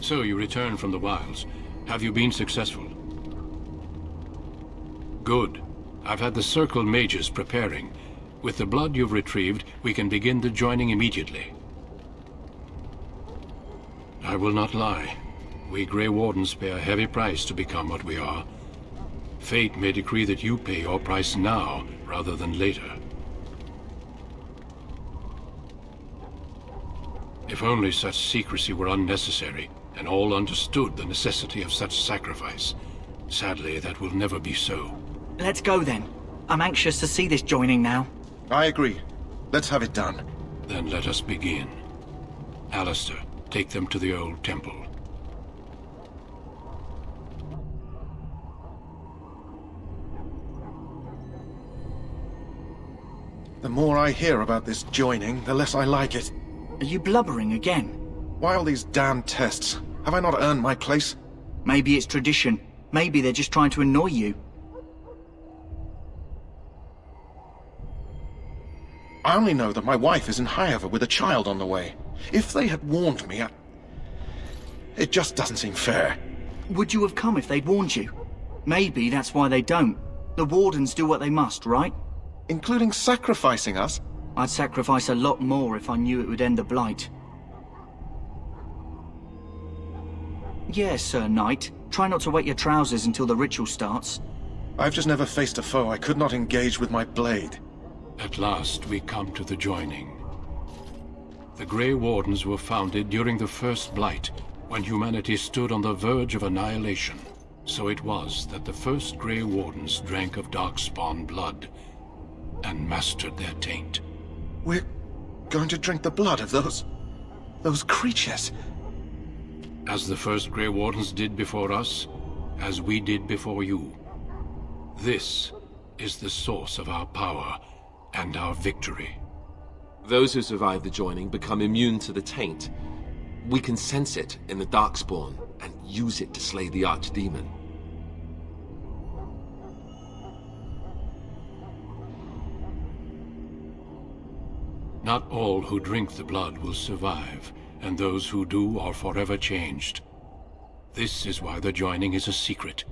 So you returned from the wilds. Have you been successful? Good. I've had the Circle mages preparing. With the blood you've retrieved, we can begin the joining immediately. I will not lie. We Grey Wardens pay a heavy price to become what we are. Fate may decree that you pay your price now, rather than later. If only such secrecy were unnecessary, and all understood the necessity of such sacrifice. Sadly, that will never be so. Let's go then. I'm anxious to see this joining now. I agree. Let's have it done. Then let us begin. Alistair, take them to the old temple. The more I hear about this joining, the less I like it. Are you blubbering again? Why all these damn tests? Have I not earned my place? Maybe it's tradition. Maybe they're just trying to annoy you. I only know that my wife is in Highever with a child on the way. If they had warned me, it just doesn't seem fair. Would you have come if they'd warned you? Maybe that's why they don't. The Wardens do what they must, right? Including sacrificing us? I'd sacrifice a lot more if I knew it would end the Blight. Yes, Sir Knight. Try not to wet your trousers until the ritual starts. I've just never faced a foe I could not engage with my blade. At last, we come to the joining. The Grey Wardens were founded during the First Blight, when humanity stood on the verge of annihilation. So it was that the first Grey Wardens drank of Darkspawn blood, and mastered their taint. We're going to drink the blood of those creatures. As the first Grey Wardens did before us, as we did before you. This is the source of our power and our victory. Those who survive the joining become immune to the taint. We can sense it in the Darkspawn and use it to slay the Archdemon. Not all who drink the blood will survive, and those who do are forever changed. This is why the joining is a secret.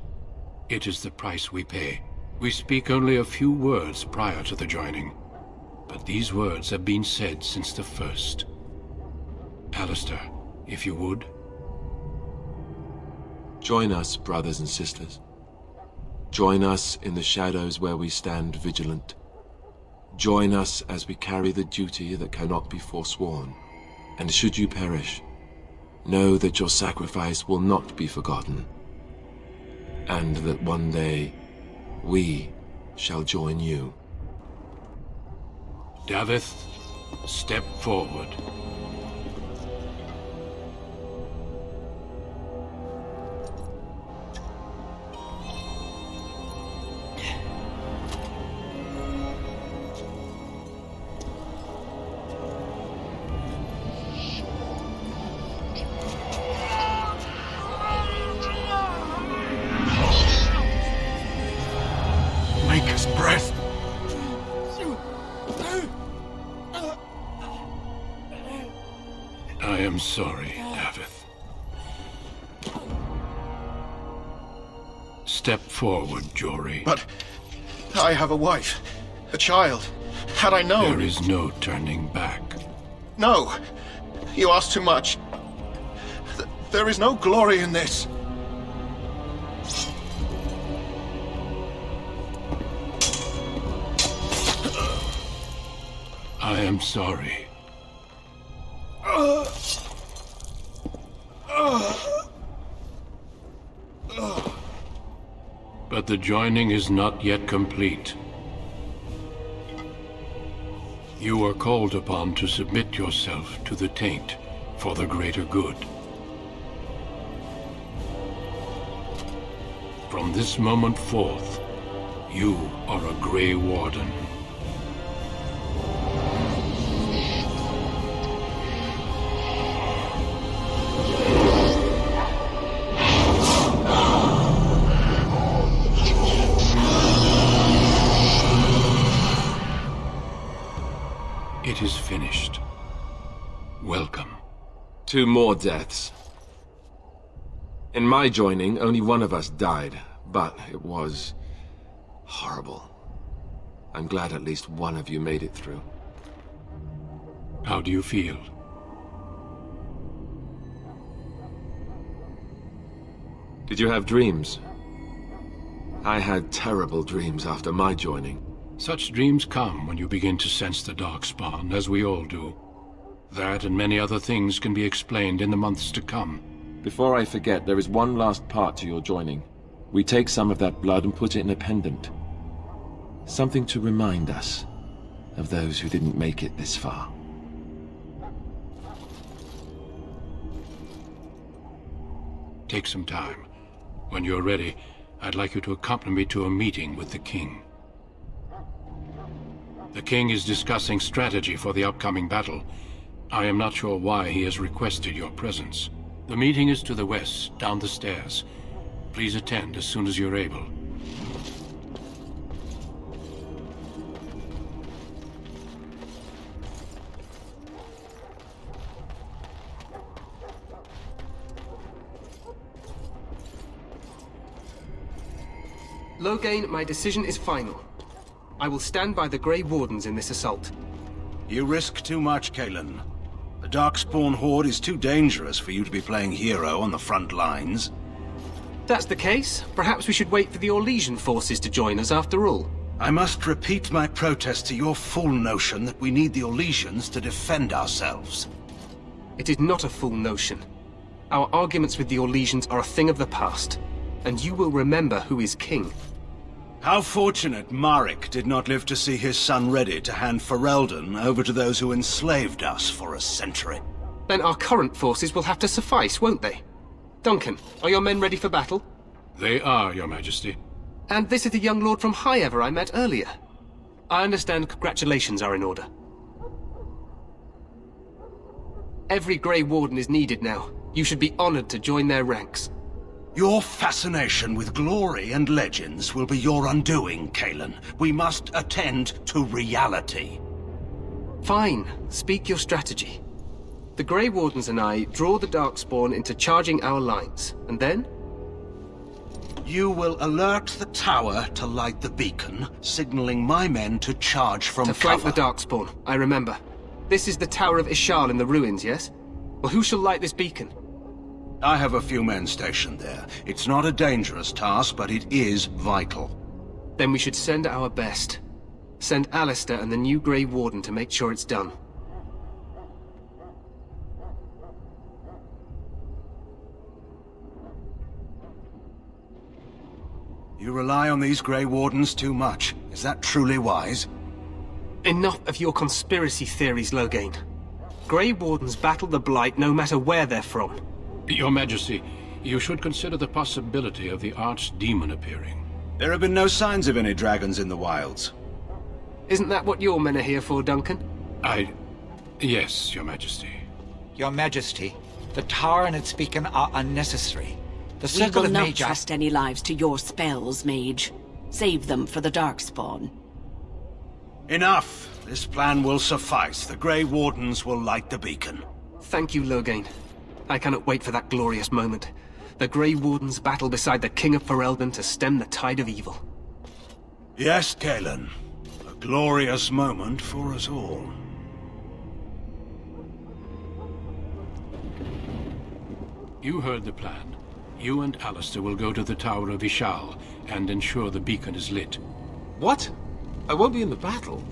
It is the price we pay. We speak only a few words prior to the joining, but these words have been said since the first. Alistair, if you would. Join us, brothers and sisters. Join us in the shadows where we stand vigilant. Join us as we carry the duty that cannot be forsworn. And should you perish, know that your sacrifice will not be forgotten, and that one day we shall join you. Davith, step forward. Maker's breath. I am sorry, Davith. Step forward, Jory. But I have a wife, a child. Had I known... There is no turning back. No! You ask too much. There is no glory in this. I am sorry. But the joining is not yet complete. You are called upon to submit yourself to the taint for the greater good. From this moment forth, you are a Grey Warden. It is finished. Welcome. 2 more deaths. In my joining, only one of us died, but it was horrible. I'm glad at least one of you made it through. How do you feel? Did you have dreams? I had terrible dreams after my joining. Such dreams come when you begin to sense the Darkspawn, as we all do. That and many other things can be explained in the months to come. Before I forget, there is one last part to your joining. We take some of that blood and put it in a pendant. Something to remind us of those who didn't make it this far. Take some time. When you're ready, I'd like you to accompany me to a meeting with the King. The King is discussing strategy for the upcoming battle. I am not sure why he has requested your presence. The meeting is to the west, down the stairs. Please attend as soon as you're able. Loghain, my decision is final. I will stand by the Grey Wardens in this assault. You risk too much, Cailan. The Darkspawn Horde is too dangerous for you to be playing hero on the front lines. If that's the case, perhaps we should wait for the Orlesian forces to join us after all. I must repeat my protest to your fool notion that we need the Orlesians to defend ourselves. It is not a fool notion. Our arguments with the Orlesians are a thing of the past, and you will remember who is king. How fortunate Marek did not live to see his son ready to hand Ferelden over to those who enslaved us for a century. Then our current forces will have to suffice, won't they? Duncan, are your men ready for battle? They are, Your Majesty. And this is the young lord from Highever I met earlier. I understand congratulations are in order. Every Grey Warden is needed now. You should be honored to join their ranks. Your fascination with glory and legends will be your undoing, Cailan. We must attend to reality. Fine. Speak your strategy. The Grey Wardens and I draw the Darkspawn into charging our lines, and then? You will alert the tower to light the beacon, signaling my men to charge from To cover. flank the Darkspawn, I remember. This is the Tower of Ishal in the ruins, yes? Well, who shall light this beacon? I have a few men stationed there. It's not a dangerous task, but it is vital. Then we should send our best. Send Alistair and the new Grey Warden to make sure it's done. You rely on these Grey Wardens too much. Is that truly wise? Enough of your conspiracy theories, Loghain. Grey Wardens battle the Blight no matter where they're from. Your Majesty, you should consider the possibility of the Archdemon appearing. There have been no signs of any dragons in the wilds. Isn't that what your men are here for, Duncan? Yes, Your Majesty. Your Majesty, the tower and its beacon are unnecessary. The We Circle will of not Magi... trust any lives to your spells, Mage. Save them for the Darkspawn. Enough! This plan will suffice. The Grey Wardens will light the beacon. Thank you, Loghain. I cannot wait for that glorious moment. The Grey Wardens battle beside the King of Ferelden to stem the tide of evil. Yes, Cailan. A glorious moment for us all. You heard the plan. You and Alistair will go to the Tower of Ishal and ensure the beacon is lit. What? I won't be in the battle.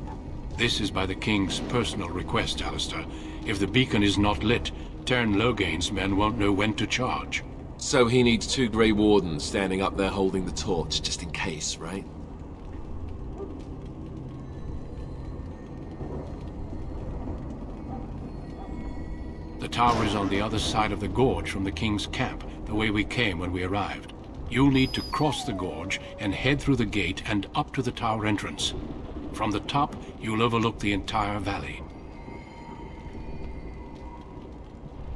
This is by the King's personal request, Alistair. If the beacon is not lit, Tern Loghain's men won't know when to charge. So he needs 2 Grey Wardens standing up there holding the torch, just in case, right? The tower is on the other side of the gorge from the King's camp, the way we came when we arrived. You'll need to cross the gorge and head through the gate and up to the tower entrance. From the top, you'll overlook the entire valley.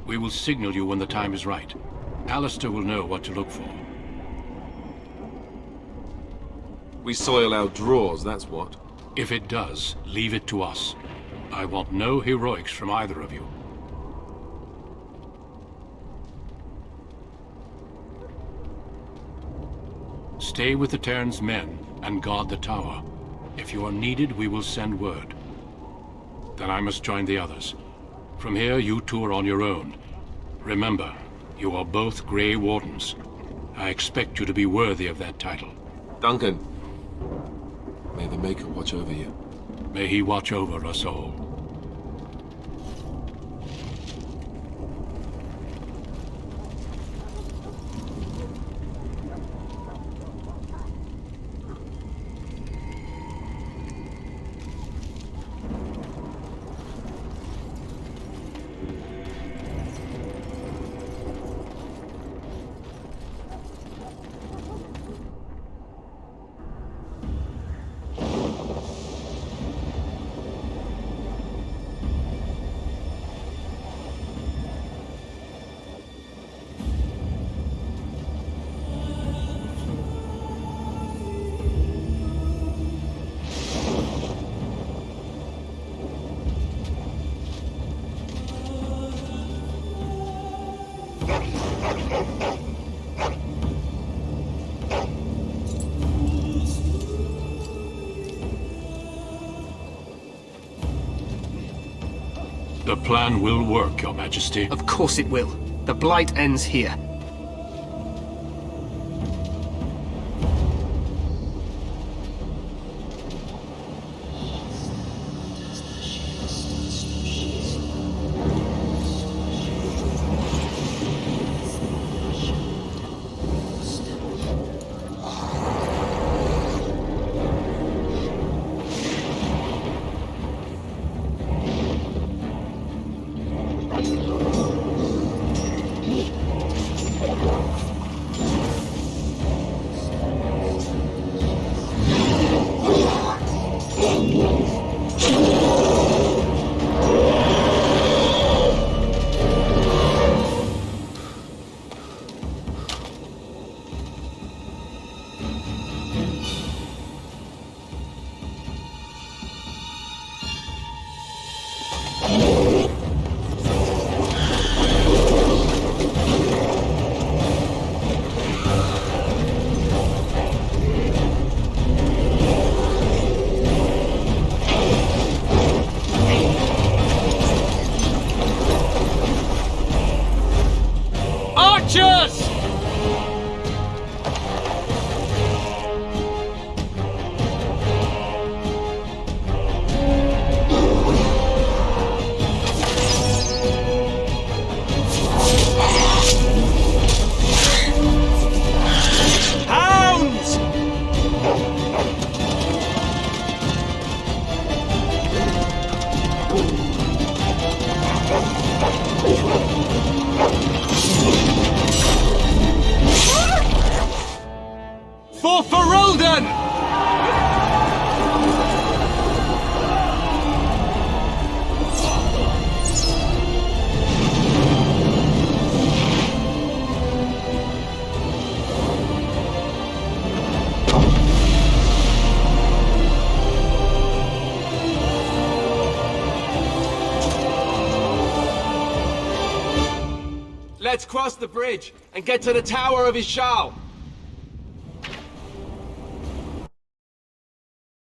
We will signal you when the time is right. Alistair will know what to look for. We soil our drawers, that's what. If it does, leave it to us. I want no heroics from either of you. Stay with the Terran's men and guard the tower. If you are needed, we will send word. Then I must join the others. From here, you two are on your own. Remember, you are both Grey Wardens. I expect you to be worthy of that title. Duncan, may the Maker watch over you. May he watch over us all. The plan will work, Your Majesty. Of course it will. The Blight ends here. For Ferelden! Let's cross the bridge and get to the Tower of Ishal.